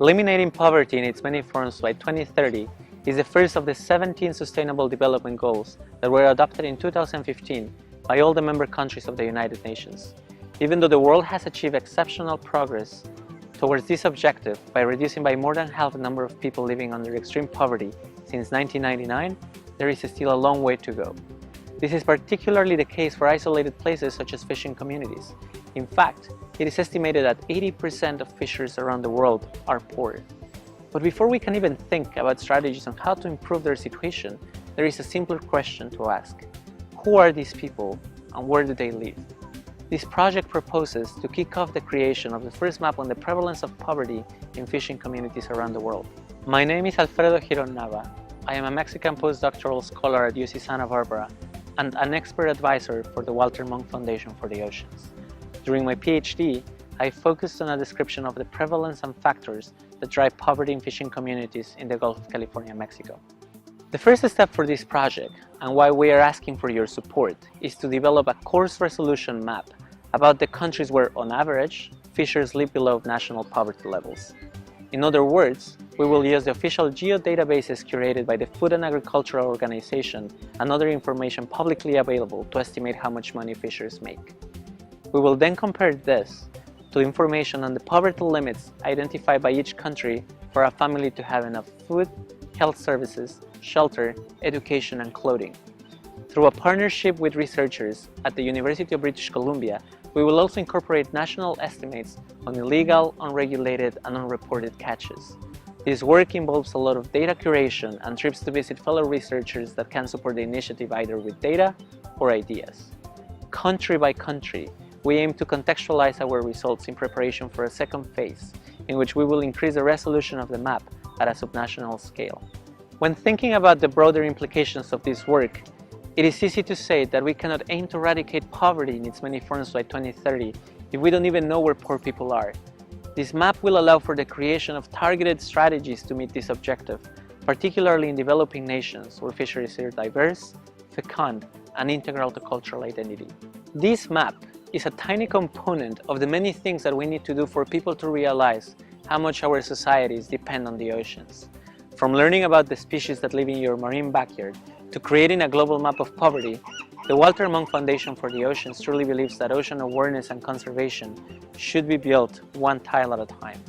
Eliminating poverty in its many forms by 2030 is the first of the 17 Sustainable Development Goals that were adopted in 2015 by all the member countries of the United Nations. Even though the world has achieved exceptional progress towards this objective by reducing by more than half the number of people living under extreme poverty since 1999, there is still a long way to go. This is particularly the case for isolated places such as fishing communities. In fact, it is estimated that 80% of fishers around the world are poor. But before we can even think about strategies on how to improve their situation, there is a simpler question to ask. Who are these people and where do they live? This project proposes to kick off the creation of the first map on the prevalence of poverty in fishing communities around the world. My name is Alfredo Giron Nava. I am a Mexican postdoctoral scholar at UC Santa Barbara and an expert advisor for the Walter Monk Foundation for the Oceans. During my PhD, I focused on a description of the prevalence and factors that drive poverty in fishing communities in the Gulf of California, Mexico. The first step for this project, and why we are asking for your support, is to develop a coarse resolution map about the countries where, on average, fishers live below national poverty levels. In other words, we will use the official geo databases curated by the Food and Agricultural Organization and other information publicly available to estimate how much money fishers make. We will then compare this to information on the poverty limits identified by each country for a family to have enough food, health services, shelter, education, and clothing. Through a partnership with researchers at the University of British Columbia, we will also incorporate national estimates on illegal, unregulated, and unreported catches. This work involves a lot of data curation and trips to visit fellow researchers that can support the initiative either with data or ideas. Country by country, we aim to contextualize our results in preparation for a second phase, in which we will increase the resolution of the map at a subnational scale. When thinking about the broader implications of this work, it is easy to say that we cannot aim to eradicate poverty in its many forms by 2030 if we don't even know where poor people are. This map will allow for the creation of targeted strategies to meet this objective, particularly in developing nations where fisheries are diverse, fecund, and integral to cultural identity. This map is a tiny component of the many things that we need to do for people to realize how much our societies depend on the oceans. From learning about the species that live in your marine backyard to creating a global map of poverty, the Walter Monk Foundation for the Oceans truly believes that ocean awareness and conservation should be built one tile at a time.